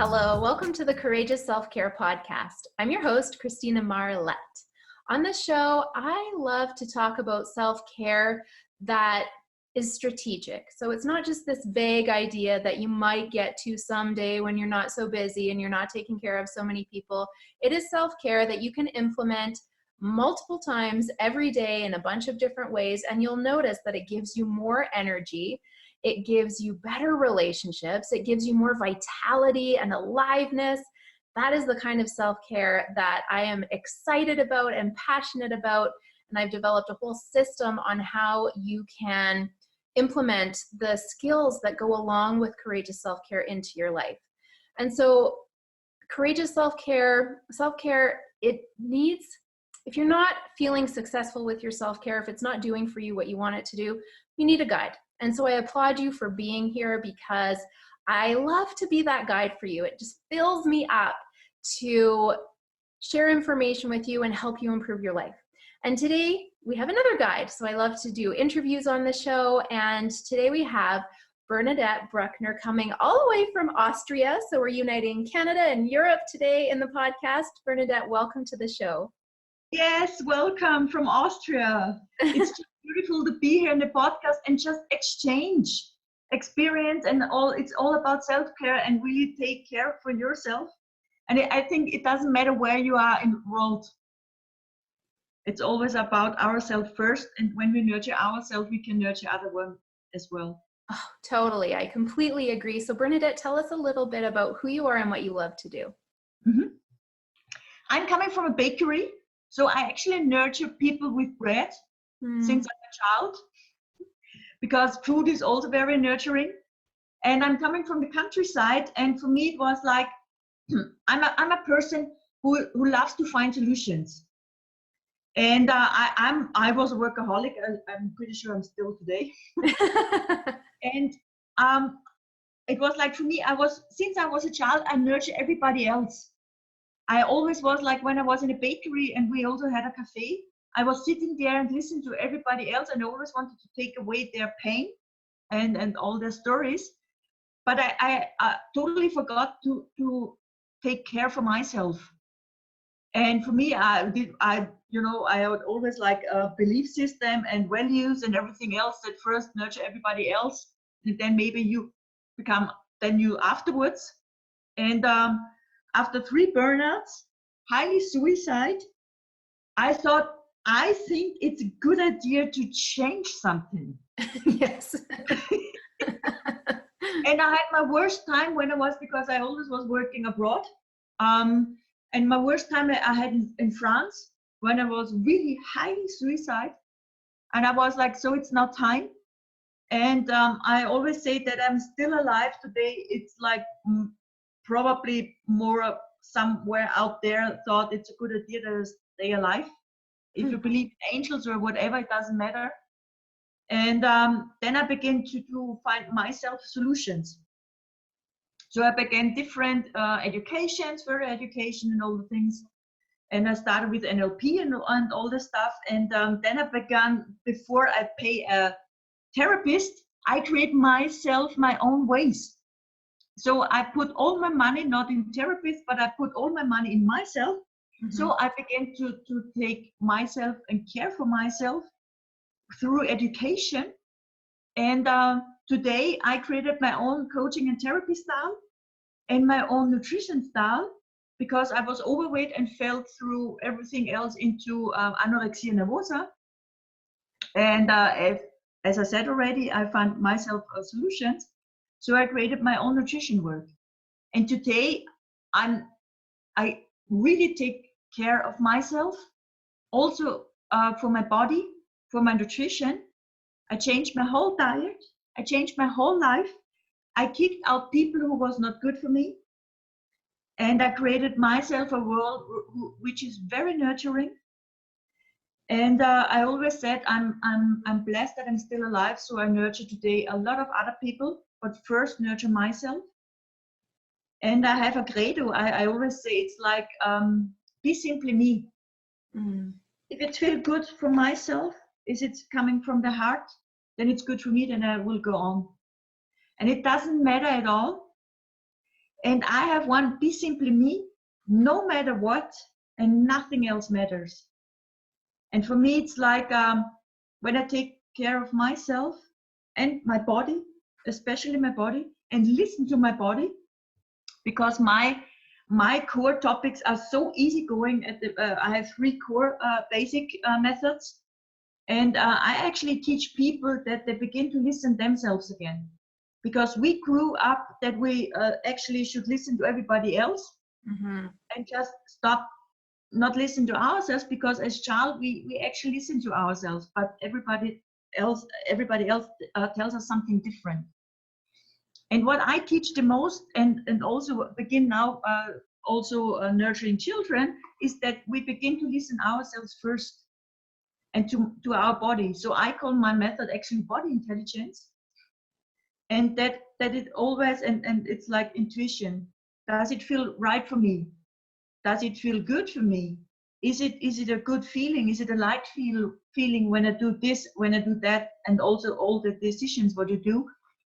Hello, welcome to the Courageous Self-Care Podcast. I'm your host, Christina Marlett. On this show, I love to talk about self-care that is strategic. So it's not just this vague idea that you might get to someday when you're not so busy and you're not taking care of so many people. It is self-care that you can implement multiple times every day in a bunch of different ways, and you'll notice that it gives you more energy. It gives you better relationships. It gives you more vitality and aliveness. That is the kind of self-care that I am excited about and passionate about. And I've developed a whole system on how you can implement the skills that go along with courageous self-care into your life. And so courageous self-care, it needs, if you're not feeling successful with your self-care, if it's not doing for you what you want it to do, you need a guide. And so I applaud you for being here because I love to be that guide for you. It just fills me up to share information with you and help you improve your life. And today we have another guide. So I love to do interviews on the show. And today we have Bernadette Bruckner coming all the way from Austria. So we're uniting Canada and Europe today in the podcast. Bernadette, welcome to the show. Yes, welcome from Austria. It's just beautiful to be here in the podcast and just exchange experience and all. It's all about self-care and really take care for yourself. And I think it doesn't matter where you are in the world. It's always about ourselves first. And when we nurture ourselves, we can nurture other one as well. Oh, totally. I completely agree. So Bernadette, tell us a little bit about who you are and what you love to do. Mm-hmm. I'm coming from a bakery. So I actually nurture people with bread since I'm a child, because food is also very nurturing. And I'm coming from the countryside, and for me it was like I'm a person who loves to find solutions. And I was a workaholic. I'm pretty sure I'm still today. And it was like for me, since I was a child, I nurtured everybody else. I always was like when I was in a bakery and we also had a cafe, I was sitting there and listening to everybody else, and I always wanted to take away their pain and all their stories. But I totally forgot to take care for myself. And for me, I would always like a belief system and values and everything else that first nurture everybody else, and then maybe you become then you afterwards. And after 3 burnouts, highly suicide, I thought, I think it's a good idea to change something. Yes. And I had my worst time because I always was working abroad. And my worst time I had in France when I was really highly suicide. And I was like, so it's not time. And I always say that I'm still alive today. It's like probably more somewhere out there thought it's a good idea to stay alive. If you believe in angels or whatever, it doesn't matter. And then I began to find myself solutions. So I began different educations, further education and all the things. And I started with NLP and all the stuff. And then I began, before I pay a therapist, I create myself my own ways. So I put all my money, not in therapists, but I put all my money in myself. Mm-hmm. So I began to take myself and care for myself through education. And today I created my own coaching and therapy style and my own nutrition style, because I was overweight and fell through everything else into anorexia nervosa. And as I said already, I found myself solutions. So I created my own nutrition work. And today I really take care of myself, also for my body, for my nutrition. I changed my whole diet. I changed my whole life. I kicked out people who was not good for me. And I created myself a world which is very nurturing. And I always said I'm blessed that I'm still alive. So I nurture today a lot of other people, but first nurture myself. And I have a credo. I always say it's like, be simply me. Mm. If it feels good for myself, is it coming from the heart, then it's good for me, then I will go on. And it doesn't matter at all And I have one, be simply me, no matter what, and nothing else matters. And for me, it's like when I take care of myself and my body, especially my body, and listen to my body, because my core topics are so easygoing. I have 3 core basic methods, and I actually teach people that they begin to listen themselves again, because we grew up that we actually should listen to everybody else, and just stop not listen to ourselves, because as child we actually listen to ourselves, but everybody else tells us something different. And what I teach the most, and also begin now nurturing children, is that we begin to listen ourselves first, and to our body. So I call my method actually body intelligence, and that it always, and it's like intuition. Does it feel right for me? Does it feel good for me? Is it a good feeling? Is it a light feeling when I do this, when I do that? And also all the decisions what you do,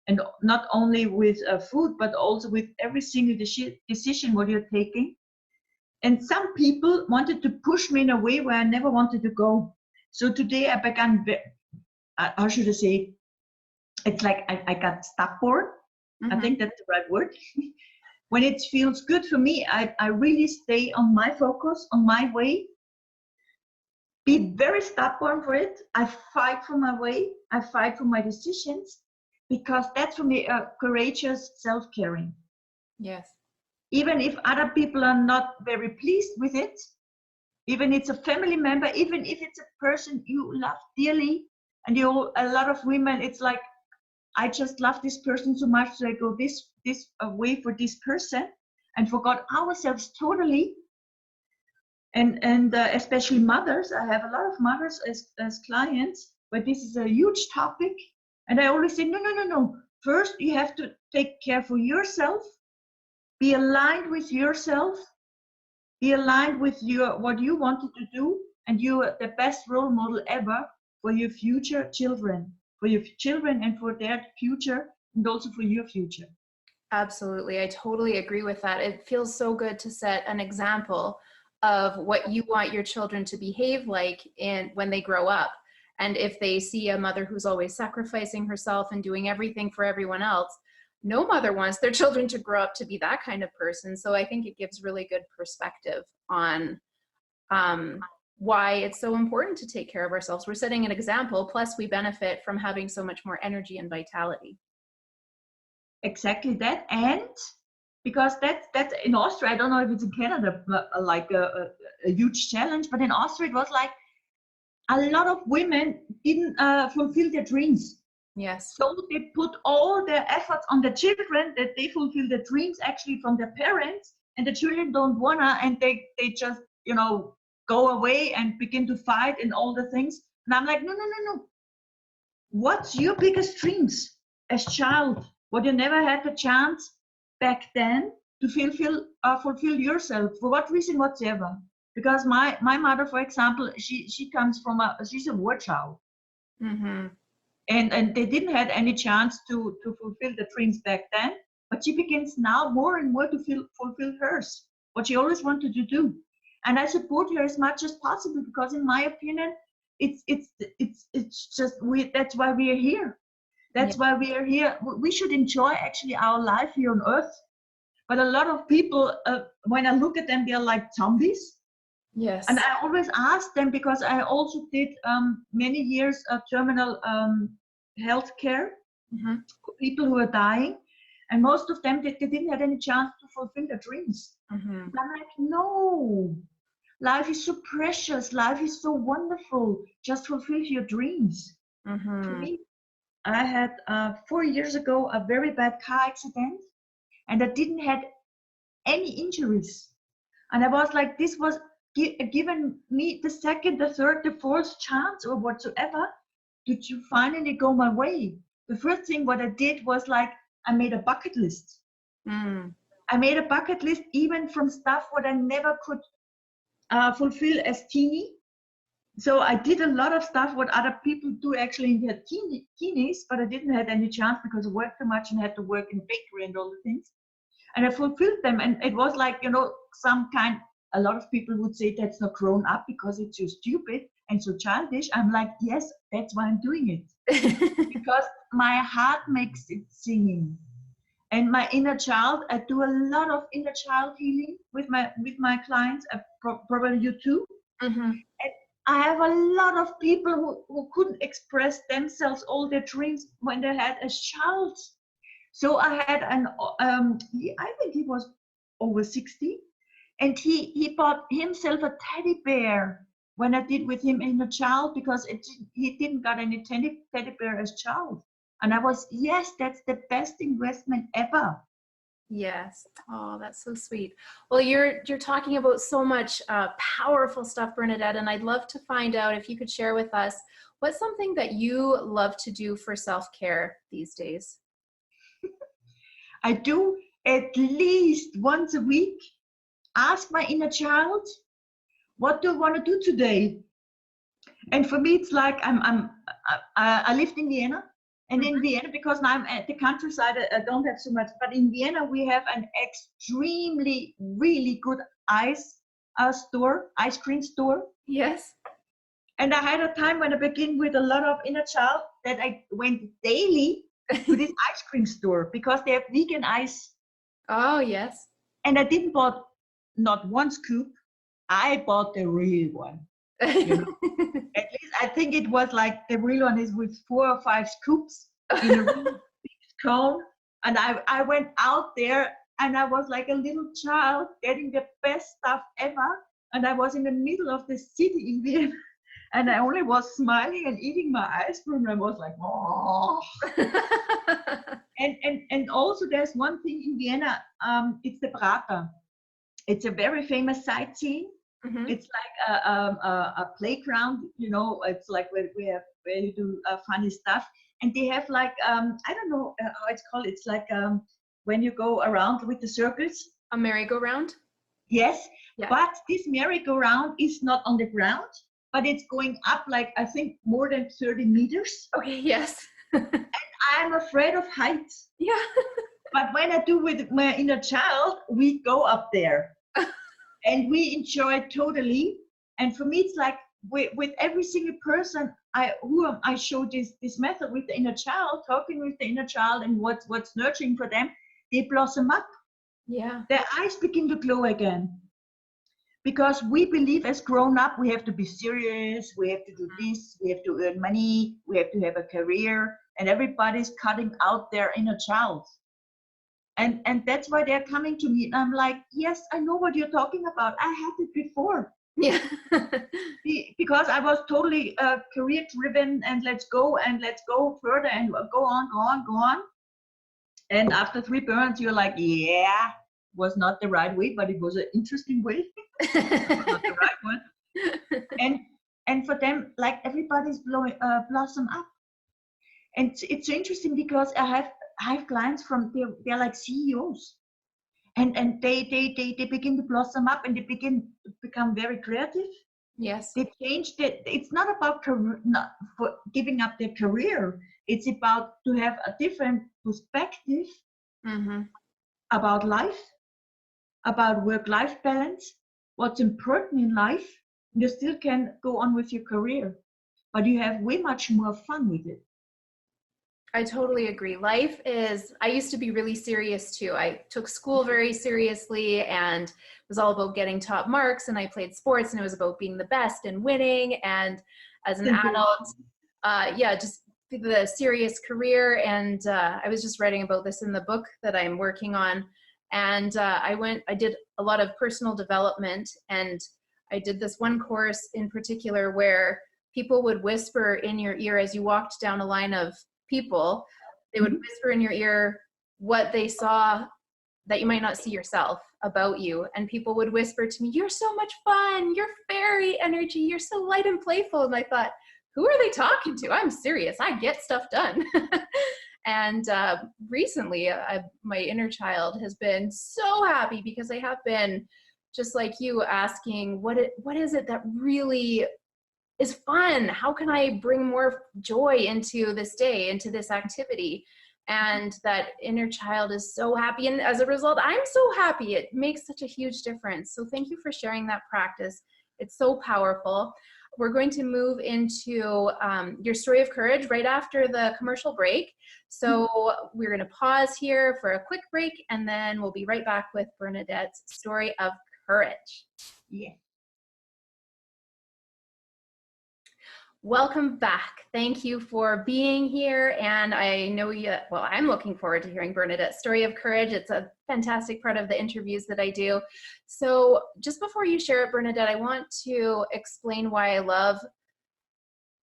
and not only with food, but also with every single decision what you're taking. And some people wanted to push me in a way where I never wanted to go. So today I began, how should I say, it's like I got stubborn. I think that's the right word. When it feels good for me, I really stay on my focus, on my way. Be very stubborn for it. I fight for my way. I fight for my decisions, because that's for me a courageous self-caring. Yes. Even if other people are not very pleased with it, even it's a family member, even if it's a person you love dearly, and a lot of women, it's like, I just love this person so much, so I go this way for this person, and forgot ourselves totally. And especially mothers, I have a lot of mothers as clients, but this is a huge topic. And I always say, no. First, you have to take care for yourself, be aligned with yourself, be aligned with what you wanted to do, and you are the best role model ever for your future children, and for their future, and also for your future. Absolutely. I totally agree with that. It feels so good to set an example of what you want your children to behave like when they grow up. And if they see a mother who's always sacrificing herself and doing everything for everyone else, no mother wants their children to grow up to be that kind of person. So I think it gives really good perspective on why it's so important to take care of ourselves. We're setting an example, plus we benefit from having so much more energy and vitality. Exactly that. And because that's in Austria, I don't know if it's in Canada, like a huge challenge, but in Austria it was like a lot of women didn't fulfill their dreams. Yes. So they put all their efforts on the children, that they fulfill the dreams actually from their parents, and the children don't wanna, and they just go away and begin to fight and all the things. And I'm like, no. What's your biggest dreams as child? What you never had the chance back then to fulfill yourself, for what reason whatsoever? Because my mother, for example, she comes from she's a war child. And they didn't have any chance to fulfill the dreams back then, but she begins now more and more to fulfill hers, what she always wanted to do. And I support her as much as possible, because in my opinion, it's just that's why we are here. That's why we are here. We should enjoy actually our life here on earth. But a lot of people, when I look at them, they're like zombies. Yes. And I always ask them, because I also did many years of terminal health care for people who are dying. And most of them, they didn't have any chance to fulfill their dreams. And I'm like, no, life is so precious. Life is so wonderful. Just fulfill your dreams. For me, I had 4 years ago a very bad car accident, and I didn't have any injuries. And I was like, this was given me the second, the third, the fourth chance or whatsoever to finally go my way. The first thing what I did was like, I made a bucket list. I made a bucket list even from stuff what I never could fulfill as teeny. So I did a lot of stuff what other people do actually in their teenies, but I didn't have any chance because I worked too much and had to work in bakery and all the things. and I fulfilled them. And it was like, a lot of people would say that's not grown up because it's so stupid and so childish. I'm like, yes, that's why I'm doing it. Because my heart makes it singing. And my inner child, I do a lot of inner child healing with my clients. Probably you too. Mm-hmm. And I have a lot of people who couldn't express themselves, all their dreams when they had a child. So I had I think he was over 60, and he bought himself a teddy bear when I did with him in a child, because he didn't got any teddy bear as child. And I was, yes, that's the best investment ever. Yes. Oh, that's so sweet. Well, you're talking about so much powerful stuff, Bernadette, and I'd love to find out if you could share with us what's something that you love to do for self-care these days. I do at least once a week ask my inner child, what do I want to do today? And for me, it's like I lived in Vienna, and in Vienna, because now I'm at the countryside, I don't have so much. But in Vienna, we have an extremely, really good ice cream store. Yes. And I had a time when I began with a lot of inner child that I went daily to this ice cream store because they have vegan ice. Oh, yes. And I didn't bought not one scoop. I bought the real one. You know? At least I think it was like the real one is with 4 or 5 scoops in a really big cone. And I went out there and I was like a little child getting the best stuff ever. And I was in the middle of the city in Vienna. And I only was smiling and eating my ice cream. And I was like, oh. And also there's one thing in Vienna, it's the Prater. It's a very famous sightseeing. Mm-hmm. It's like a playground, it's like where you do funny stuff. And they have like, I don't know how it's called. It's like when you go around with the circles. A merry-go-round? Yes, yeah. But this merry-go-round is not on the ground, but it's going up like, I think, more than 30 meters. Okay, yes. And I'm afraid of heights. Yeah. But when I do with my inner child, we go up there. And we enjoy it totally. And for me, it's like with every single person I show this method with the inner child, talking with the inner child and what's nurturing for them, they blossom up. Yeah. Their eyes begin to glow again. Because we believe as grown up, we have to be serious, we have to do this, we have to earn money, we have to have a career, and everybody's cutting out their inner child. And that's why they're coming to me. And I'm like, yes, I know what you're talking about. I had it before. Yeah. Because I was totally career driven and let's go further and go on. And after 3 burns, you're like, yeah, was not the right way, but it was an interesting way. It was not the right one. And for them, like everybody's blossom up. And it's interesting because I have clients they're like CEOs, and they begin to blossom up and they begin to become very creative. Yes. They change it's not about not for giving up their career. It's about to have a different perspective mm-hmm. about life, about work-life balance, what's important in life. You still can go on with your career, but you have way much more fun with it. I totally agree. I used to be really serious too. I took school very seriously and it was all about getting top marks, and I played sports and it was about being the best and winning. And as an adult, just the serious career. And I was just writing about this in the book that I'm working on. And I did a lot of personal development, and I did this one course in particular where people would whisper in your ear as you walked down a line of people. They would whisper in your ear what they saw that you might not see yourself about you. And people would whisper to me, "You're so much fun, you're fairy energy, you're so light and playful." And I thought, who are they talking to? I'm serious, I get stuff done. And recently my inner child has been so happy because I have been just like you asking, what is it that really is fun? How can I bring more joy into this day, into this activity? and that inner child is so happy. And as a result, I'm so happy. It makes such a huge difference. So thank you for sharing that practice. It's so powerful. We're going to move into your story of courage right after the commercial break. So we're going to pause here for a quick break, and then we'll be right back with Bernadette's story of courage. Yeah. Welcome back. Thank you for being here. And I know I'm looking forward to hearing Bernadette's story of courage. It's a fantastic part of the interviews that I do. So just before you share it, Bernadette, I want to explain why I love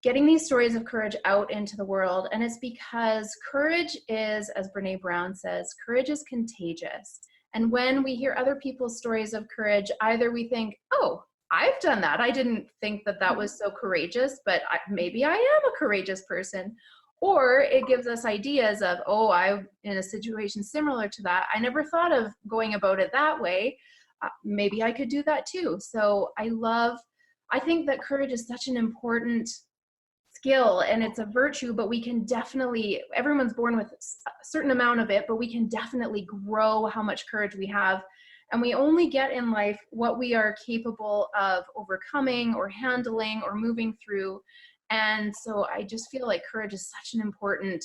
getting these stories of courage out into the world. And it's because courage is, as Brene Brown says, courage is contagious. And when we hear other people's stories of courage, either we think, oh, I've done that. I didn't think that that was so courageous, but maybe I am a courageous person. Or it gives us ideas of, oh, I'm in a situation similar to that. I never thought of going about it that way. Maybe I could do that too. So I think that courage is such an important skill, and it's a virtue, but we can definitely, everyone's born with a certain amount of it, but we can definitely grow how much courage we have. And we only get in life what we are capable of overcoming or handling or moving through. And so I just feel like courage is such an important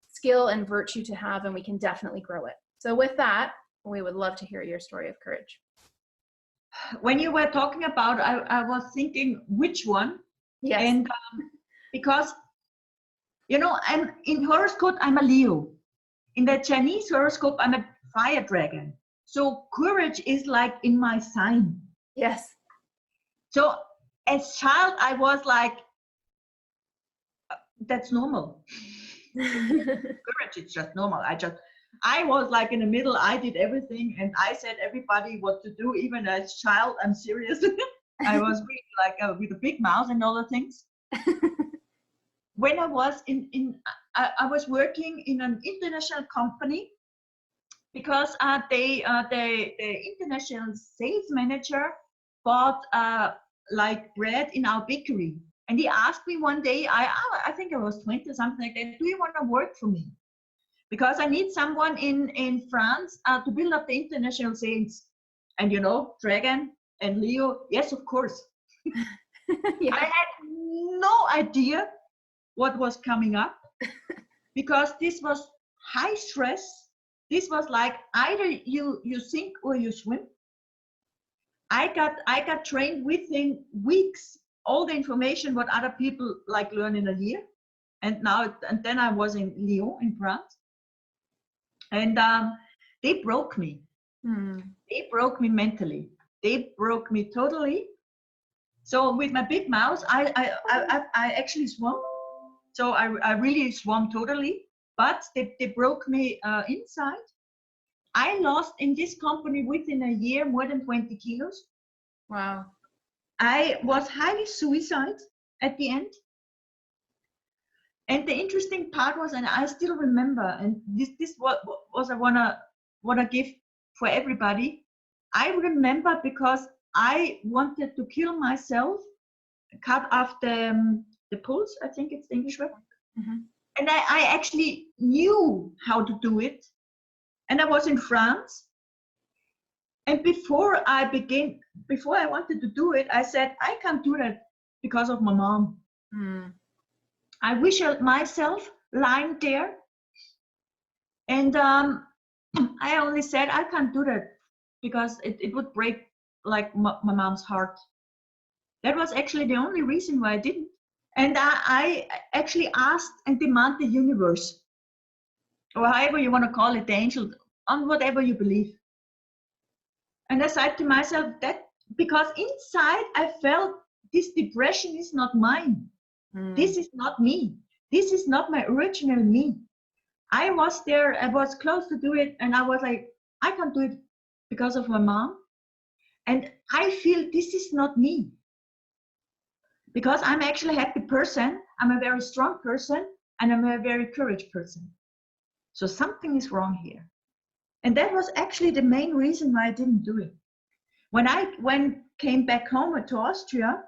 skill and virtue to have, and we can definitely grow it. So with that, we would love to hear your story of courage. When you were talking about, I was thinking which one. Yes. And because, I'm in horoscope, I'm a Leo. In the Chinese horoscope, I'm a fire dragon. So courage is like in my sign. Yes. So as child, I was like, that's normal. Courage is just normal. I was like in the middle. I did everything, and I said everybody what to do. Even as child, I'm serious. I was really like with a big mouth and all the things. When I was I was working in an international company. Because the international sales manager bought like bread in our bakery, and he asked me one day, I think I was 20 or something like that, do you want to work for me? Because I need someone in France to build up the international sales. And Dragon and Leo, yes, of course. Yeah. I had no idea what was coming up, because this was high stress. This was like either you sink or you swim. I got trained within weeks, all the information what other people like learn in a year. And then I was in Lyon in France. And they broke me. They broke me mentally. They broke me totally. So with my big mouth, I actually swam. So I really swam totally. But they broke me inside. I lost in this company within a year more than 20 kilos. Wow. I was highly suicide at the end. And the interesting part was, and I still remember, and this was I wanna give for everybody. I remember because I wanted to kill myself, cut off the pulse, I think it's the English word. Mm-hmm. And I actually knew how to do it. And I was in France. And before I wanted to do it, I said, I can't do that because of my mom. I wish myself lying there. And I only said, I can't do that because it would break like my mom's heart. That was actually the only reason why I didn't. And I actually asked and demanded the universe, or however you want to call it, the angel, on whatever you believe. And I said to myself that because inside I felt this depression is not mine. This is not me. This is not my original me. I was there, I was close to do it, and I was like, I can't do it because of my mom. And I feel this is not me. Because I'm actually a happy person, I'm a very strong person, and I'm a very courageous person. So something is wrong here. And that was actually the main reason why I didn't do it. When I came back home to Austria,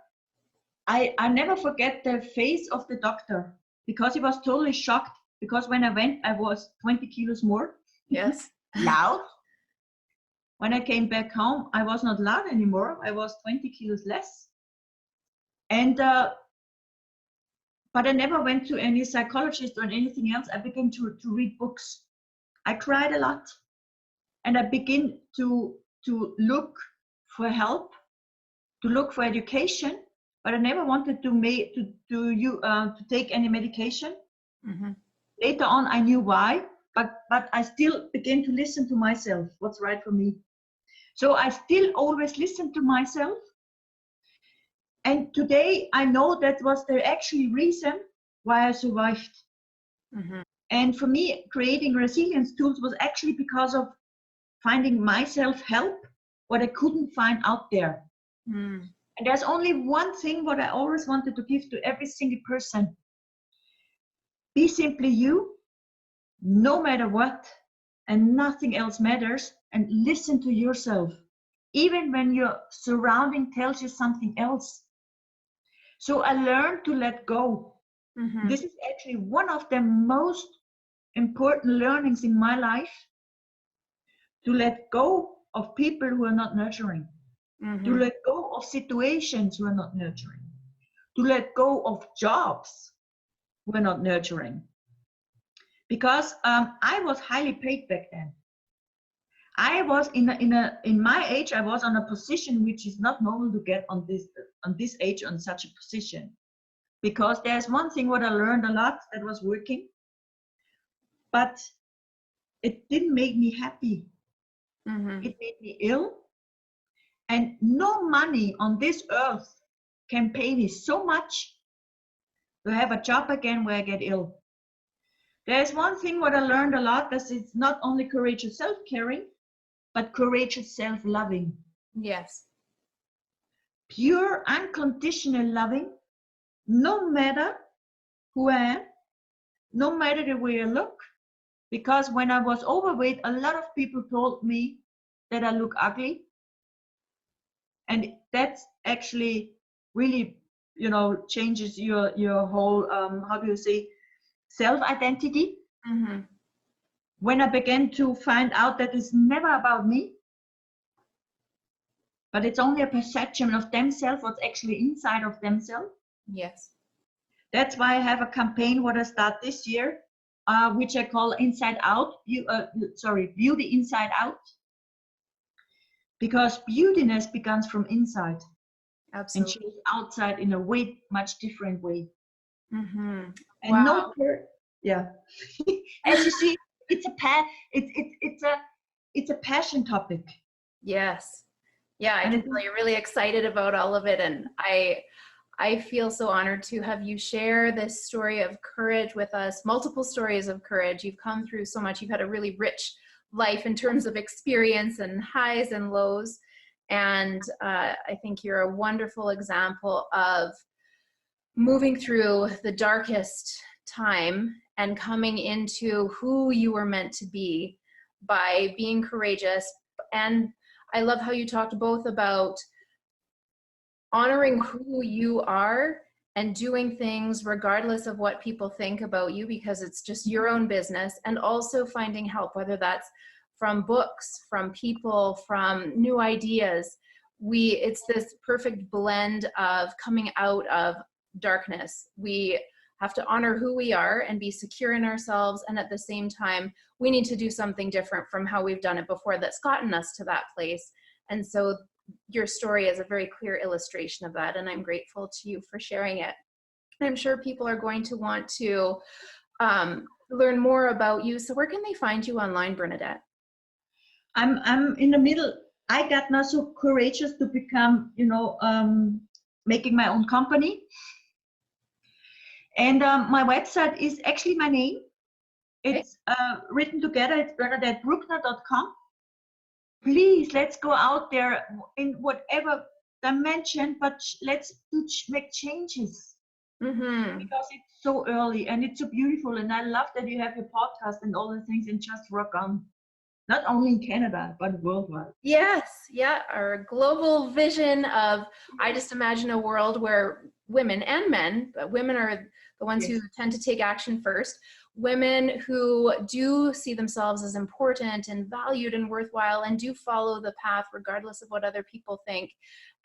I never forget the face of the doctor, because he was totally shocked. because when I went, I was 20 kilos more. Yes. Loud. When I came back home, I was not loud anymore. I was 20 kilos less. And but I never went to any psychologist or anything else. I began to read books. I cried a lot, and I began to look for help, to look for education. But I never wanted to take any medication. Mm-hmm. Later on, I knew why, but I still began to listen to myself. What's right for me? So I still always listen to myself. And today I know that was the actual reason why I survived. Mm-hmm. And for me, creating resilience tools was actually because of finding myself help, what I couldn't find out there. Mm. And there's only one thing what I always wanted to give to every single person. Be simply you, no matter what, and nothing else matters, and listen to yourself. Even when your surrounding tells you something else. So I learned to let go. Mm-hmm. This is actually one of the most important learnings in my life, to let go of people who are not nurturing, Mm-hmm. to let go of situations who are not nurturing, to let go of jobs who are not nurturing. Because I was highly paid back then. I was in my age, I was on a position which is not normal to get on this age on such a position. Because there's one thing what I learned a lot that was working, but it didn't make me happy. Mm-hmm. It made me ill. And no money on this earth can pay me so much to have a job again where I get ill. There's one thing what I learned a lot, that it's not only courageous self-caring, but courageous self-loving. Yes. Pure, unconditional loving, no matter who I am, no matter the way I look. Because when I was overweight, a lot of people told me that I look ugly. And that's actually really, changes your whole, how do you say, self-identity. Mm-hmm. When I began to find out that it's never about me, but it's only a perception of themselves, what's actually inside of themselves. Yes. That's why I have a campaign what I start this year, which I call Inside Out, Beauty Inside Out. Because beautiness begins from inside. Absolutely. And shows outside in a way, much different way. Mm-hmm. And Wow. yeah. As you see, it's a passion topic. Yes. Yeah, I can tell you're really excited about all of it. And I feel so honored to have you share this story of courage with us, multiple stories of courage. You've come through so much. You've had a really rich life in terms of experience and highs and lows. And I think you're a wonderful example of moving through the darkest time and coming into who you were meant to be by being courageous. And I love how you talked both about honoring who you are and doing things regardless of what people think about you, because it's just your own business, and also finding help, whether that's from books, from people, from new ideas. It's this perfect blend of coming out of darkness. We have to honor who we are and be secure in ourselves, and at the same time we need to do something different from how we've done it before that's gotten us to that place. And so your story is a very clear illustration of that, and I'm grateful to you for sharing it. I'm sure people are going to want to learn more about you. So where can they find you online, Bernadette? I'm in the middle. I got not so courageous to become, making my own company. And my website is actually my name. It's written together. It's bernadettebruckner.com. Please, let's go out there in whatever dimension, but let's make changes. Mm-hmm. Because it's so early and it's so beautiful, and I love that you have your podcast and all the things, and just rock on. Not only in Canada, but worldwide. Yes, yeah, our global vision of, I just imagine a world where women and men, but women are the ones who tend to take action first. Women who do see themselves as important and valued and worthwhile and do follow the path regardless of what other people think,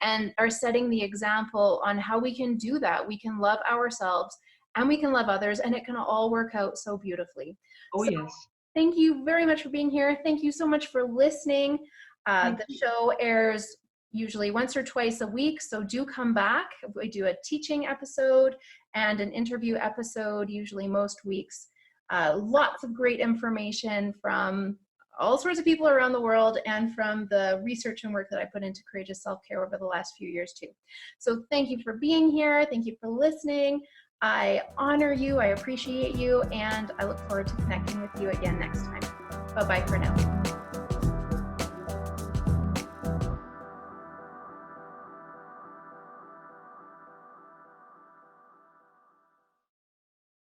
and are setting the example on how we can do that. We can love ourselves and we can love others, and it can all work out so beautifully. Oh, so, yes. Thank you very much for being here. Thank you so much for listening. The show airs usually once or twice a week, so do come back. We do a teaching episode and an interview episode, usually most weeks. Lots of great information from all sorts of people around the world and from the research and work that I put into courageous self-care over the last few years too. So thank you for being here. Thank you for listening. I honor you, I appreciate you, and I look forward to connecting with you again next time. Bye-bye for now.